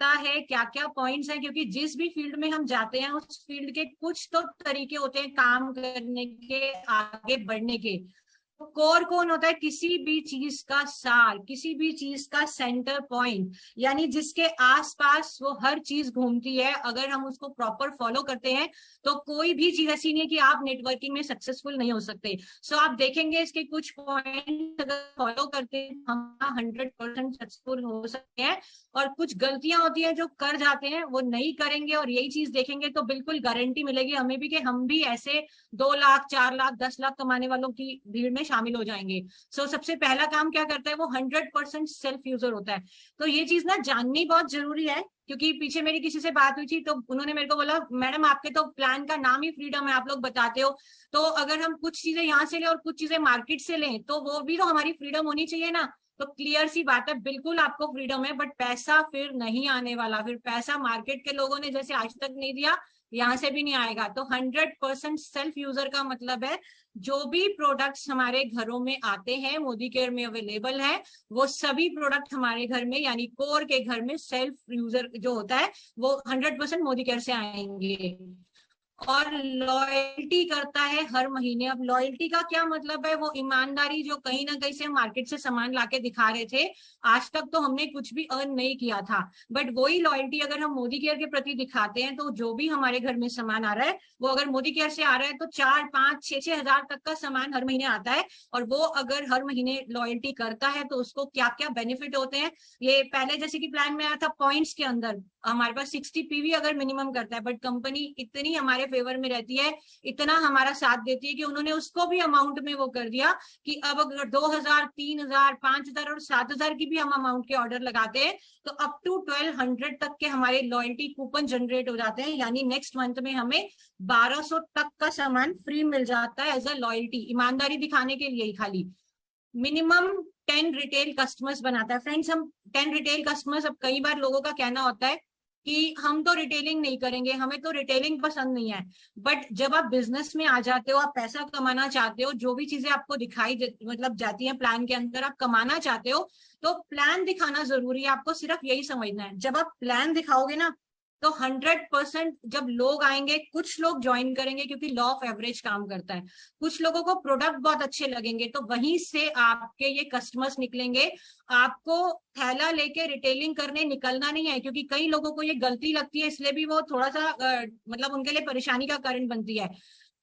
लगता है, क्या क्या पॉइंट्स हैं, क्योंकि जिस भी फील्ड में हम जाते हैं उस फील्ड के कुछ तो तरीके होते हैं काम करने के, आगे बढ़ने के। तो कोर कौन होता है? किसी भी चीज का सार, किसी भी चीज का सेंटर पॉइंट, यानी जिसके आसपास वो हर चीज घूमती है। अगर हम उसको प्रॉपर फॉलो करते हैं तो कोई भी चीज ऐसी नहीं है कि आप नेटवर्किंग में सक्सेसफुल नहीं हो सकते। सो आप देखेंगे इसके कुछ पॉइंट अगर फॉलो करते हैं हम 100% सक्सेसफुल हो सकते हैं। और कुछ गलतियां होती है जो कर जाते हैं वो नहीं करेंगे, और यही चीज देखेंगे तो बिल्कुल गारंटी मिलेगी हमें भी कि हम भी ऐसे 2 लाख 4 लाख 10 लाख कमाने वालों की भीड़ में शामिल हो जाएंगे। सबसे पहला काम क्या करता है वो 100% सेल्फ यूजर होता है। तो ये चीज ना जाननी बहुत जरूरी है, क्योंकि पीछे मेरी किसी से बात हुई थी तो उन्होंने मेरे को बोला, मैडम आपके तो प्लान का नाम ही फ्रीडम है, आप लोग बताते हो, तो अगर हम कुछ चीजें यहाँ से लें और कुछ चीजें मार्केट से लें तो वो भी तो हमारी फ्रीडम होनी चाहिए ना। तो क्लियर सी बात है, बिल्कुल आपको फ्रीडम है, बट पैसा फिर नहीं आने वाला। फिर पैसा मार्केट के लोगों ने जैसे आज तक नहीं दिया, यहाँ से भी नहीं आएगा। तो 100% सेल्फ यूजर का मतलब है जो भी प्रोडक्ट्स हमारे घरों में आते हैं मोदी केयर में अवेलेबल है, वो सभी प्रोडक्ट हमारे घर में यानी कोर के घर में सेल्फ यूजर जो होता है वो 100% मोदी केयर से आएंगे। और लॉयल्टी करता है हर महीने। अब लॉयल्टी का क्या मतलब है? वो ईमानदारी जो कहीं ना कहीं से मार्केट से सामान लाके दिखा रहे थे, आज तक तो हमने कुछ भी अर्न नहीं किया था, बट वही लॉयल्टी अगर हम मोदी केयर के प्रति दिखाते हैं तो जो भी हमारे घर में सामान आ रहा है वो अगर मोदी केयर से आ रहा है तो 4 5 6 6 हजार तक का सामान हर महीने आता है। और वो अगर हर महीने लॉयल्टी करता है तो उसको क्या क्या बेनिफिट होते हैं, ये पहले जैसे कि प्लान में आया था पॉइंट्स के अंदर हमारे पास 60 पीवी अगर मिनिमम करता है, बट कंपनी इतनी हमारे फेवर में रहती है, इतना हमारा साथ देती है कि उन्होंने उसको भी अमाउंट में वो कर दिया कि अब अगर 2000 3000 5000 और 7000 की भी हम अमाउंट के ऑर्डर लगाते हैं तो अप टू 1200 तक के हमारे लॉयल्टी कूपन जनरेट हो जाते हैं। यानी नेक्स्ट मंथ में हमें 1200 तक का सामान फ्री मिल जाता है एज अ लॉयल्टी, ईमानदारी दिखाने के लिए ही खाली। मिनिमम 10 रिटेल कस्टमर्स बनाता है। फ्रेंड्स, हम 10 रिटेल कस्टमर्स, अब कई बार लोगों का कहना होता है कि हम तो रिटेलिंग नहीं करेंगे, हमें तो रिटेलिंग पसंद नहीं है। बट जब आप बिजनेस में आ जाते हो, आप पैसा कमाना चाहते हो, जो भी चीजें आपको दिखाई मतलब जाती हैं प्लान के अंदर, आप कमाना चाहते हो, तो प्लान दिखाना जरूरी है। आपको सिर्फ यही समझना है, जब आप प्लान दिखाओगे ना तो 100% जब लोग आएंगे, कुछ लोग ज्वाइन करेंगे क्योंकि लॉ ऑफ एवरेज काम करता है, कुछ लोगों को प्रोडक्ट बहुत अच्छे लगेंगे तो वहीं से आपके ये कस्टमर्स निकलेंगे। आपको थैला लेके रिटेलिंग करने निकलना नहीं है, क्योंकि कई लोगों को ये गलती लगती है, इसलिए भी वो थोड़ा सा मतलब उनके लिए परेशानी का कारण बनती है।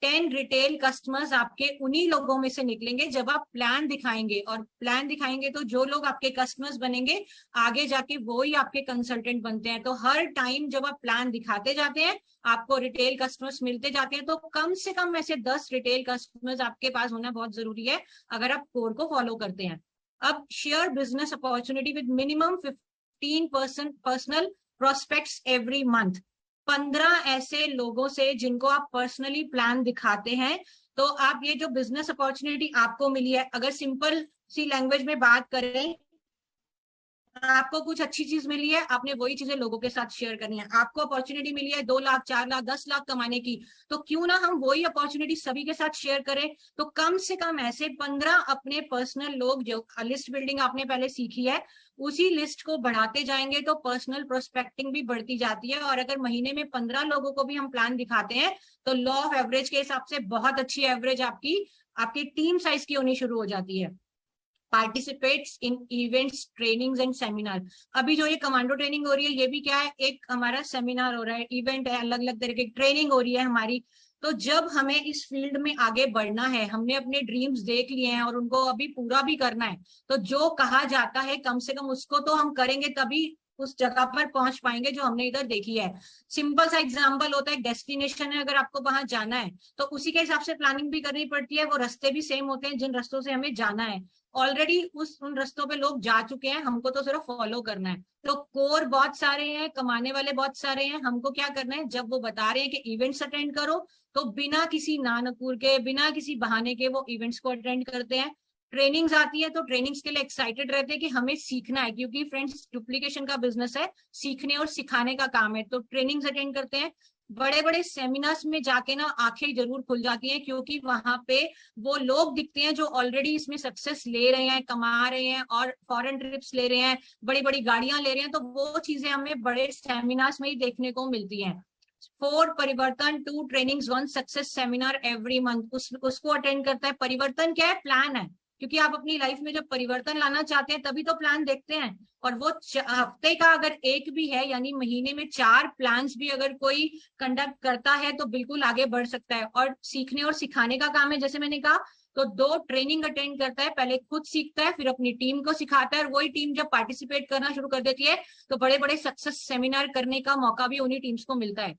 10 रिटेल कस्टमर्स आपके उन्हीं लोगों में से निकलेंगे जब आप प्लान दिखाएंगे, और प्लान दिखाएंगे तो जो लोग आपके कस्टमर्स बनेंगे आगे जाके वो ही आपके कंसल्टेंट बनते हैं। तो हर टाइम जब आप प्लान दिखाते जाते हैं आपको रिटेल कस्टमर्स मिलते जाते हैं। तो कम से कम ऐसे 10 रिटेल कस्टमर्स आपके पास होना बहुत जरूरी है अगर आप कोर को फॉलो करते हैं। अब share business opportunity with minimum 15% personal prospects every month. 15 ऐसे लोगों से जिनको आप पर्सनली प्लान दिखाते हैं तो आप ये जो बिजनेस अपॉर्चुनिटी आपको मिली है, अगर सिंपल सी लैंग्वेज में बात करें, आपको कुछ अच्छी चीज मिली है, आपने वही चीजें लोगों के साथ शेयर करनी है। आपको अपॉर्चुनिटी मिली है 2 लाख 4 लाख 10 लाख कमाने की, तो क्यों ना हम वही अपॉर्चुनिटी सभी के साथ शेयर करें। तो कम से कम ऐसे 15 अपने पर्सनल लोग, जो लिस्ट बिल्डिंग आपने पहले सीखी है उसी लिस्ट को बढ़ाते जाएंगे तो पर्सनल प्रोस्पेक्टिंग भी बढ़ती जाती है। और अगर महीने में 15 लोगों को भी हम प्लान दिखाते हैं तो लॉ ऑफ एवरेज के हिसाब से बहुत अच्छी एवरेज आपकी टीम साइज की होनी शुरू हो जाती है। Participates in events trainings and seminar. अभी जो ये कमांडो ट्रेनिंग हो रही है ये भी क्या है, एक हमारा सेमिनार हो रहा है, इवेंट है, अलग अलग तरह की ट्रेनिंग हो रही है हमारी। तो जब हमें इस फील्ड में आगे बढ़ना है, हमने अपने ड्रीम्स देख लिए हैं और उनको अभी पूरा भी करना है, तो जो कहा जाता है कम से कम उसको तो हम करेंगे, तभी उस जगह पर पहुंच पाएंगे जो हमने इधर देखी है। सिंपल सा एग्जांपल होता है, डेस्टिनेशन है, अगर आपको वहां जाना है तो उसी के हिसाब से प्लानिंग भी करनी पड़ती है। वो रास्ते भी सेम होते हैं जिन रास्तों से हमें जाना है, ऑलरेडी उन रास्तों पे लोग जा चुके हैं, हमको तो सिर्फ फॉलो करना है। तो कोर बहुत सारे हैं, कमाने वाले बहुत सारे हैं, हमको क्या करना है, जब वो बता रहे हैं कि इवेंट्स अटेंड करो तो बिना किसी नानकुर के, बिना किसी बहाने के वो इवेंट्स को अटेंड करते हैं। ट्रेनिंग्स आती है तो ट्रेनिंग्स के लिए एक्साइटेड रहते हैं कि हमें सीखना है, क्योंकि फ्रेंड्स डुप्लीकेशन का बिजनेस है, सीखने और सिखाने का काम है, तो ट्रेनिंग्स अटेंड करते हैं। बड़े बड़े सेमिनार्स में जाके ना आंखें जरूर खुल जाती हैं, क्योंकि वहां पे वो लोग दिखते हैं जो ऑलरेडी इसमें सक्सेस ले रहे हैं, कमा रहे हैं और फॉरेन ट्रिप्स ले रहे हैं, बड़ी बड़ी गाड़ियां ले रहे हैं। तो वो चीजें हमें बड़े सेमिनार्स में ही देखने को मिलती हैं। 4 परिवर्तन 2 trainings 1 success seminar every month, उसको अटेंड करता है। परिवर्तन क्या है? प्लान है, क्योंकि आप अपनी लाइफ में जब परिवर्तन लाना चाहते हैं तभी तो प्लान देखते हैं। और वो हफ्ते का अगर एक भी है, यानी महीने में 4 प्लान्स भी अगर कोई कंडक्ट करता है तो बिल्कुल आगे बढ़ सकता है। और सीखने और सिखाने का काम है, जैसे मैंने कहा। तो 2 ट्रेनिंग अटेंड करता है, पहले खुद सीखता है, फिर अपनी टीम को सिखाता है, और वही टीम जब पार्टिसिपेट करना शुरू कर देती है तो बड़े बड़े सक्सेस सेमिनार करने का मौका भी उन्हीं टीम्स को मिलता है।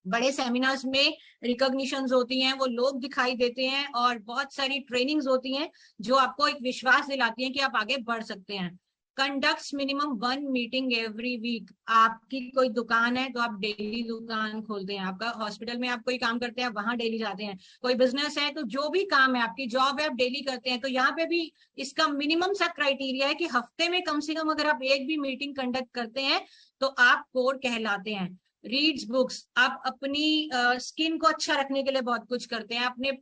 बड़े सेमिनार्स में रिकॉग्निशंस होती हैं, वो लोग दिखाई देते हैं, और बहुत सारी ट्रेनिंग्स होती हैं जो आपको एक विश्वास दिलाती हैं कि आप आगे बढ़ सकते हैं। Conducts minimum 1 meeting every week. आपकी कोई दुकान है तो आप डेली दुकान खोलते हैं, आपका हॉस्पिटल में आप कोई काम करते हैं, आप वहां डेली जाते हैं, कोई बिजनेस है तो जो भी काम है, आपकी जॉब है, आप डेली करते हैं। तो यहाँ पे भी इसका मिनिमम सा क्राइटेरिया है कि हफ्ते में कम से कम अगर आप एक भी मीटिंग कंडक्ट करते हैं तो आप कोर कहलाते हैं। रीड्स बुक्स, आप अपनी स्किन को अच्छा रखने के लिए बहुत कुछ करते हैं, अपने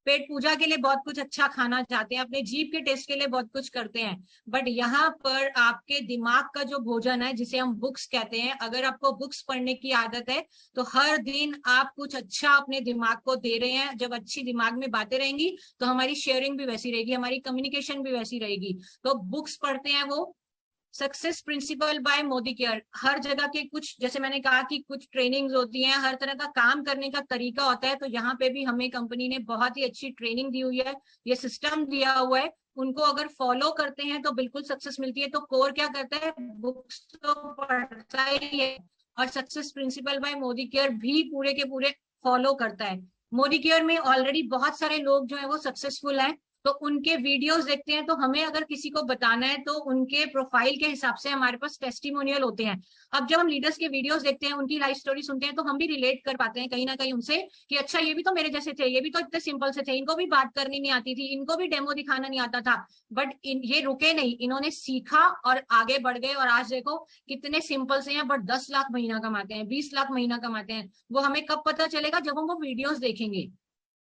पेट पूजा के लिए बहुत कुछ अच्छा खाना चाहते हैं, अपने जीभ के टेस्ट के लिए बहुत कुछ करते हैं। बट यहाँ पर आपके दिमाग का जो भोजन है, जिसे हम बुक्स कहते हैं, अगर आपको बुक्स पढ़ने की आदत है तो हर दिन आप कुछ अच्छा अपने दिमाग को दे रहे हैं। जब अच्छी दिमाग में बातें रहेंगी तो हमारी शेयरिंग भी वैसी रहेगी, हमारी कम्युनिकेशन भी वैसी रहेगी। तो बुक्स पढ़ते हैं वो। Success principle by Modi care, हर जगह के कुछ, जैसे मैंने कहा कि कुछ ट्रेनिंग्स होती हैं, हर तरह का काम करने का तरीका होता है। तो यहाँ पे भी हमें कंपनी ने बहुत ही अच्छी ट्रेनिंग दी हुई है, ये सिस्टम दिया हुआ है, उनको अगर फॉलो करते हैं तो बिल्कुल सक्सेस मिलती है। तो कोर क्या करता है? बुक्स तो पढ़ता ही है, और success principle by Modi care भी पूरे के पूरे फॉलो करता है। मोदी केयर में ऑलरेडी बहुत सारे लोग जो है वो सक्सेसफुल हैं, तो उनके वीडियोस देखते हैं। तो हमें अगर किसी को बताना है तो उनके प्रोफाइल के हिसाब से हमारे पास टेस्टिमोनियल होते हैं। अब जब हम लीडर्स के वीडियोस देखते हैं, उनकी लाइफ स्टोरी सुनते हैं, तो हम भी रिलेट कर पाते हैं कहीं ना कहीं उनसे कि अच्छा, ये भी तो मेरे जैसे थे, ये भी तो इतने सिंपल से थे, इनको भी बात करनी नहीं आती थी, इनको भी डेमो दिखाना नहीं आता था। बट ये रुके नहीं, इन्होंने सीखा और आगे बढ़ गए, और आज देखो कितने सिंपल से हैं, बट 10 लाख महीना कमाते हैं, 20 लाख महीना कमाते हैं। वो हमें कब पता चलेगा? जब हम वो वीडियोस देखेंगे।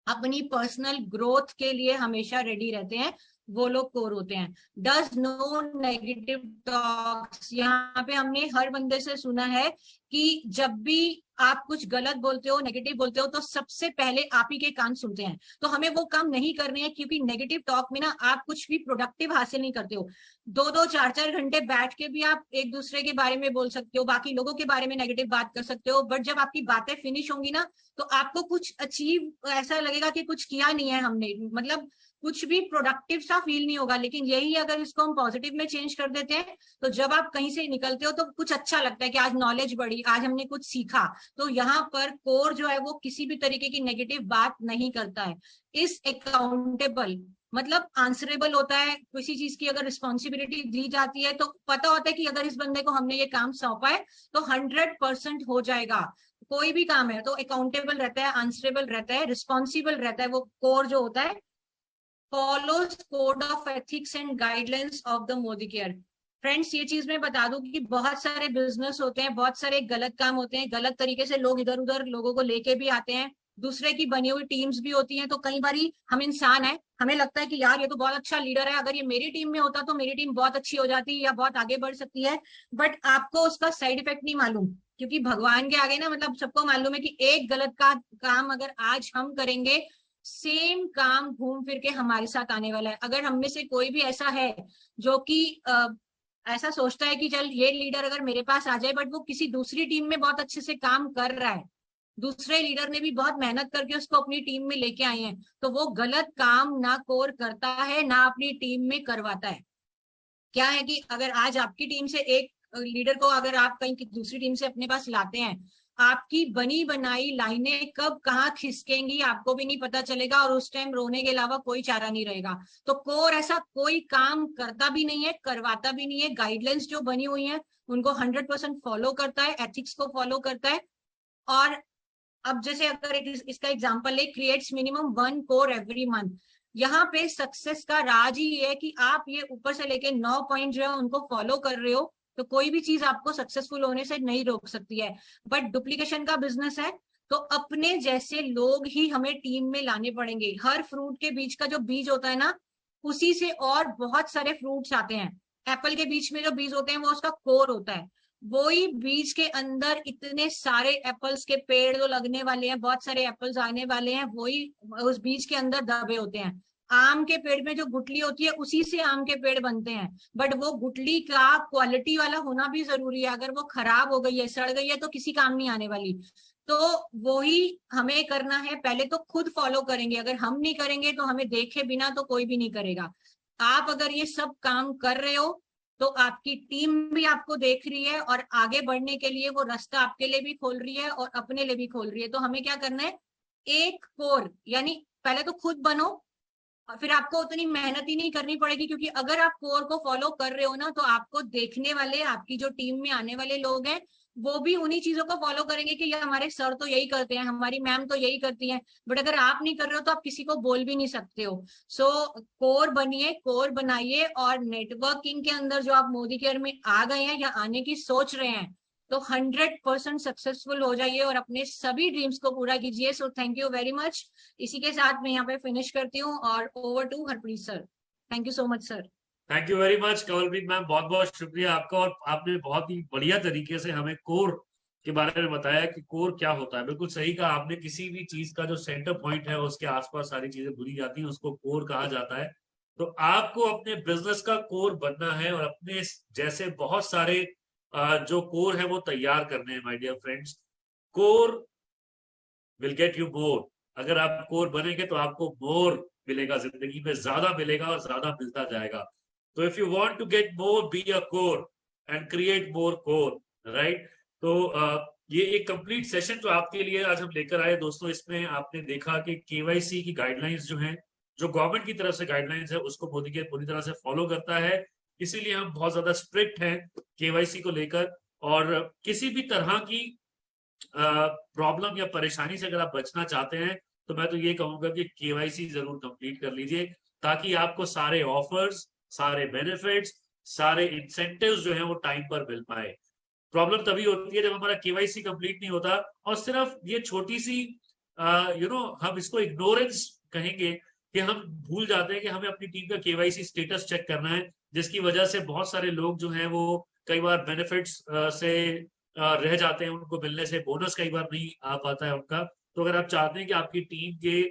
अपनी पर्सनल ग्रोथ के लिए हमेशा रेडी रहते हैं, वो लोग कोर होते हैं। डज नो नेगेटिव टॉक्स, यहाँ पे हमने हर बंदे से सुना है कि जब भी आप कुछ गलत बोलते हो, नेगेटिव बोलते हो, तो सबसे पहले आप ही के कान सुनते हैं। तो हमें वो काम नहीं करने हैं, क्योंकि नेगेटिव टॉक में ना आप कुछ भी प्रोडक्टिव हासिल नहीं करते हो। 2-2 4-4 घंटे बैठ के भी आप एक दूसरे के बारे में बोल सकते हो, बाकी लोगों के बारे में नेगेटिव बात कर सकते हो, बट जब आपकी बातें फिनिश होंगी ना तो आपको कुछ अचीव ऐसा लगेगा कि कुछ किया नहीं है हमने, मतलब कुछ भी प्रोडक्टिव सा फील नहीं होगा। लेकिन यही अगर इसको हम पॉजिटिव में चेंज कर देते हैं तो जब आप कहीं से निकलते हो तो कुछ अच्छा लगता है कि आज नॉलेज बढ़ी, आज हमने कुछ सीखा। तो यहाँ पर कोर जो है वो किसी भी तरीके की नेगेटिव बात नहीं करता है। इस अकाउंटेबल, मतलब आंसरेबल होता है। किसी चीज की अगर रिस्पॉन्सिबिलिटी दी जाती है तो पता होता है कि अगर इस बंदे को हमने ये काम सौंपा है तो 100% हो जाएगा। कोई भी काम है तो अकाउंटेबल रहता है, आंसरेबल रहता है, रिस्पॉन्सिबल रहता है। वो कोर जो होता है follows code of ethics and guidelines of the Modi care. Friends, ये चीज मैं बता दूं कि बहुत सारे बिजनेस होते हैं, बहुत सारे गलत काम होते हैं, गलत तरीके से लोग इधर उधर लोगों को लेके भी आते हैं, दूसरे की बनी हुई टीम्स भी होती हैं। तो कई बार हम इंसान हैं, हमें लगता है कि यार ये तो बहुत अच्छा लीडर है, अगर ये मेरी टीम में होता तो मेरी टीम बहुत अच्छी हो जाती या बहुत आगे बढ़ सकती है। बट आपको उसका साइड इफेक्ट नहीं मालूम, क्योंकि भगवान के आगे ना, मतलब सबको मालूम है कि एक गलत का काम अगर आज हम करेंगे, सेम काम घूम फिर के हमारे साथ आने वाला है। अगर हम में से कोई भी ऐसा है जो कि ऐसा सोचता है कि चल ये लीडर अगर मेरे पास आ जाए, बट वो किसी दूसरी टीम में बहुत अच्छे से काम कर रहा है, दूसरे लीडर ने भी बहुत मेहनत करके उसको अपनी टीम में लेके आए हैं, तो वो गलत काम ना कोर करता है ना अपनी टीम में करवाता है। क्या है कि अगर आज आपकी टीम से एक लीडर को अगर आप कहीं की दूसरी टीम से अपने पास लाते हैं, आपकी बनी बनाई लाइनें कब कहाँ खिसकेंगी आपको भी नहीं पता चलेगा, और उस टाइम रोने के अलावा कोई चारा नहीं रहेगा। तो कोर ऐसा कोई काम करता भी नहीं है, करवाता भी नहीं है। गाइडलाइंस जो बनी हुई है उनको 100% फॉलो करता है, एथिक्स को फॉलो करता है। और अब जैसे अगर इसका एग्जाम्पल ले, creates minimum 1 core every month. यहाँ पे सक्सेस का राज ही है कि आप ये ऊपर से लेके 9 पॉइंट जो है उनको फॉलो कर रहे हो, तो कोई भी चीज आपको सक्सेसफुल होने से नहीं रोक सकती है। बट डुप्लीकेशन का बिजनेस है तो अपने जैसे लोग ही हमें टीम में लाने पड़ेंगे। हर फ्रूट के बीच का जो बीज होता है ना, उसी से और बहुत सारे फ्रूट्स आते हैं। एप्पल के बीच में जो बीज होते हैं वो उसका कोर होता है। वही बीज के अंदर इतने सारे एप्पल्स के पेड़ जो लगने वाले हैं, बहुत सारे एप्पल्स आने वाले हैं, वही उस बीज के अंदर दबे होते हैं। आम के पेड़ में जो गुठली होती है उसी से आम के पेड़ बनते हैं। बट वो गुठली का क्वालिटी वाला होना भी जरूरी है। अगर वो खराब हो गई है, सड़ गई है, तो किसी काम नहीं आने वाली। तो वही हमें करना है। पहले तो खुद फॉलो करेंगे, अगर हम नहीं करेंगे तो हमें देखे बिना तो कोई भी नहीं करेगा। आप अगर ये सब काम कर रहे हो तो आपकी टीम भी आपको देख रही है और आगे बढ़ने के लिए वो रास्ता आपके लिए भी खोल रही है और अपने लिए भी खोल रही है। तो हमें क्या करना है, एक कोर, यानी पहले तो खुद बनो और फिर आपको उतनी मेहनत ही नहीं करनी पड़ेगी, क्योंकि अगर आप कोर को फॉलो कर रहे हो ना तो आपको देखने वाले, आपकी जो टीम में आने वाले लोग हैं वो भी उन्हीं चीजों को फॉलो करेंगे कि ये हमारे सर तो यही करते हैं, हमारी मैम तो यही करती हैं। बट अगर आप नहीं कर रहे हो तो आप किसी को बोल भी नहीं सकते हो। सो कोर बनिए, कोर बनाइए, और नेटवर्किंग के अंदर जो आप मोदी केयर में आ गए हैं या आने की सोच रहे हैं तो 100% सक्सेसफुल हो जाइए और अपने सभी ड्रीम्स को पूरा कीजिए। सो थैंक यू वेरी मच। इसी के साथ मैं यहाँ पे फिनिश करती हूँ और over to Harpreet sir. Thank you so much sir. Thank you very much Kawalpreet ma'am, बहुत बहुत शुक्रिया आपका। और आपने बहुत ही बढ़िया तरीके से हमें कोर के बारे में बताया कि कोर क्या होता है। बिल्कुल सही कहा आपने, किसी भी चीज का जो सेंटर पॉइंट है उसके आसपास सारी चीजें भूली जाती हैं, उसको कोर कहा जाता है। तो आपको अपने बिजनेस का कोर बनना है और अपने जैसे बहुत सारे जो कोर है वो तैयार करने हैं my dear friends. Core will get you more. अगर आप कोर बनेंगे तो आपको मोर मिलेगा, जिंदगी में ज्यादा मिलेगा और ज्यादा मिलता जाएगा। तो if you want to get more, be a core and create more core, right. तो ये एक कंप्लीट सेशन जो आपके लिए आज हम लेकर आए दोस्तों, इसमें आपने देखा कि केवाईसी की गाइडलाइंस जो हैं, जो गवर्नमेंट की तरफ से गाइडलाइंस है, उसको मोदी के पूरी तरह से फॉलो करता है। इसीलिए हम बहुत ज्यादा स्ट्रिक्ट हैं केवाईसी को लेकर। और किसी भी तरह की प्रॉब्लम या परेशानी से अगर आप बचना चाहते हैं तो मैं तो ये कहूंगा कि केवाईसी जरूर कंप्लीट कर लीजिए, ताकि आपको सारे ऑफर्स, सारे बेनिफिट्स, सारे इंसेंटिव्स जो हैं वो टाइम पर मिल पाए। प्रॉब्लम तभी होती है जब हमारा केवाईसी कंप्लीट नहीं होता और सिर्फ ये छोटी सी हम इसको इग्नोरेंस कहेंगे कि हम भूल जाते हैं कि हमें अपनी टीम का केवाईसी स्टेटस चेक करना है, जिसकी वजह से बहुत सारे लोग जो हैं वो कई बार बेनिफिट्स से रह जाते हैं, उनको मिलने से बोनस कई बार नहीं आ पाता है उनका। तो अगर आप चाहते हैं कि आपकी टीम के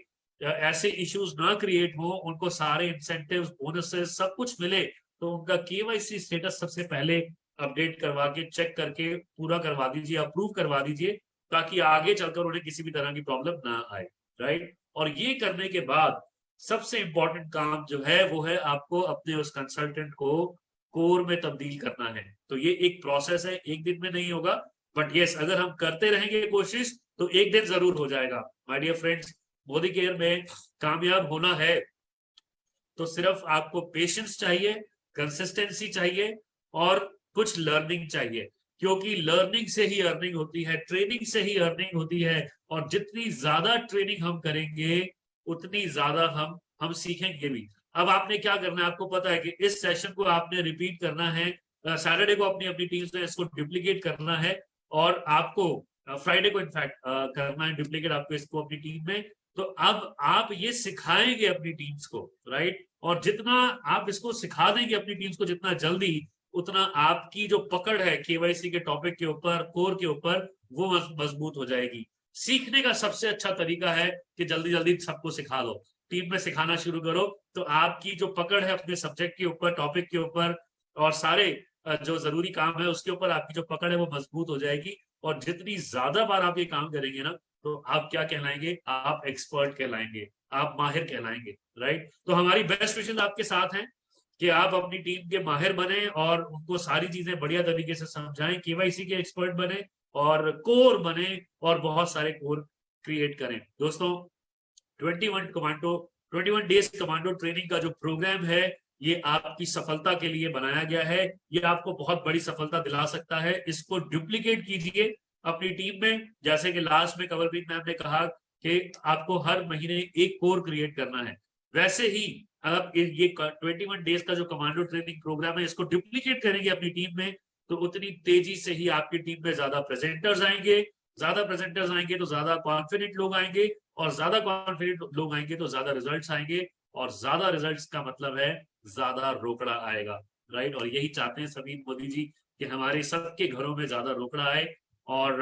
ऐसे इश्यूज ना क्रिएट हो, उनको सारे इंसेंटिव्स, बोनसेस सब कुछ मिले, तो उनका केवाईसी स्टेटस सबसे पहले अपडेट करवा के, चेक करके पूरा करवा दीजिए, अप्रूव करवा दीजिए, ताकि आगे चलकर उन्हें किसी भी तरह की प्रॉब्लम ना आए, राइट। और ये करने के बाद सबसे इंपॉर्टेंट काम जो है वो है आपको अपने उस कंसल्टेंट को कोर में तब्दील करना है। तो ये एक प्रोसेस है, एक दिन में नहीं होगा, बट यस अगर हम करते रहेंगे कोशिश तो एक दिन जरूर हो जाएगा। My dear friends, Modi care में कामयाब होना है तो सिर्फ आपको पेशेंस चाहिए, कंसिस्टेंसी चाहिए और कुछ लर्निंग चाहिए, क्योंकि लर्निंग से ही अर्निंग होती है, ट्रेनिंग से ही अर्निंग होती है। और जितनी ज्यादा ट्रेनिंग हम करेंगे उतनी ज्यादा हम सीखेंगे भी। अब आपने क्या करना है, आपको पता है कि इस सेशन को आपने रिपीट करना है, सैटरडे को अपनी अपनी टीम से इसको डुप्लीकेट करना है, और आपको फ्राइडे को इनफैक्ट करना है डुप्लीकेट आपको इसको अपनी टीम में। तो अब आप ये सिखाएंगे अपनी टीम्स को, राइट। और जितना आप इसको सिखा देंगे अपनी टीम्स को जितना जल्दी, उतना आपकी जो पकड़ है केवाईसी के टॉपिक के ऊपर, कोर के ऊपर, वो मजबूत हो जाएगी। सीखने का सबसे अच्छा तरीका है कि जल्दी जल्दी सबको सिखा दो, टीम में सिखाना शुरू करो, तो आपकी जो पकड़ है अपने सब्जेक्ट के ऊपर, टॉपिक के ऊपर और सारे जो जरूरी काम है उसके ऊपर, आपकी जो पकड़ है वो मजबूत हो जाएगी। और जितनी ज्यादा बार आप ये काम करेंगे ना, तो आप क्या कहलाएंगे, आप एक्सपर्ट कहलाएंगे, आप माहिर कहलाएंगे, राइट। तो हमारी बेस्ट विशेस आपके साथ हैं कि आप अपनी टीम के माहिर बने और उनको सारी चीजें बढ़िया तरीके से समझाएं, केवाईसी के एक्सपर्ट बने और कोर बने और बहुत सारे कोर क्रिएट करें। दोस्तों, 21 डेज कमांडो ट्रेनिंग का जो प्रोग्राम है ये आपकी सफलता के लिए बनाया गया है। ये आपको बहुत बड़ी सफलता दिला सकता है। इसको डुप्लीकेट कीजिए अपनी टीम में, जैसे कि लास्ट में कवलप्रीत मैम ने कहा कि आपको हर महीने एक कोर क्रिएट करना है, वैसे ही आप ये 21 डेज का जो कमांडो ट्रेनिंग प्रोग्राम है इसको डुप्लीकेट करेंगे अपनी टीम में, तो उतनी तेजी से ही आपकी टीम में ज्यादा प्रेजेंटर्स आएंगे, ज्यादा प्रेजेंटर्स आएंगे तो ज्यादा कॉन्फिडेंट लोग आएंगे, और ज्यादा कॉन्फिडेंट लोग आएंगे तो ज्यादा रिजल्ट्स आएंगे, और ज्यादा रिजल्ट्स का मतलब है ज्यादा रोकड़ा आएगा, राइट। और यही चाहते हैं सभी मोदी जी कि हमारे सबके घरों में ज्यादा रोकड़ा आए, और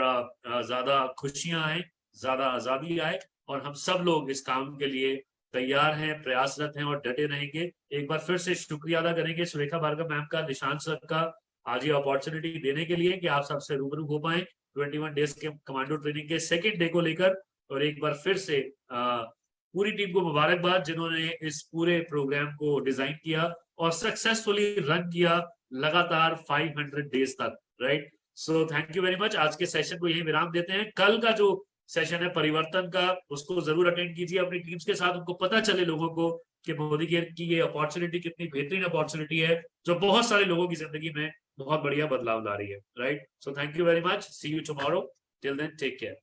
ज्यादा खुशियां आए, ज्यादा आजादी आए, और हम सब लोग इस काम के लिए तैयार हैं, प्रयासरत हैं और डटे रहेंगे। एक बार फिर से शुक्रिया अदा करेंगे सुरेखा भार्गव मैम का, निशांत सर का, आज ये अपॉर्चुनिटी देने के लिए कि आप सबसे रूबरू हो पाए 21 डेज के कमांडो ट्रेनिंग के सेकेंड डे को लेकर। और एक बार फिर से पूरी टीम को मुबारकबाद जिन्होंने इस पूरे प्रोग्राम को डिजाइन किया और सक्सेसफुली रन किया लगातार 500 डेज तक, right. So thank you very much. आज के सेशन को यही विराम देते हैं। कल का जो सेशन है परिवर्तन का, उसको जरूर अटेंड कीजिए अपनी टीम्स के साथ, उनको पता चले लोगों को कि मोदी केयर की ये अपॉर्चुनिटी कितनी बेहतरीन अपॉर्चुनिटी है जो बहुत सारे लोगों की जिंदगी में बहुत बढ़िया बदलाव ला रही है, right. So thank you very much, see you tomorrow, till then take care.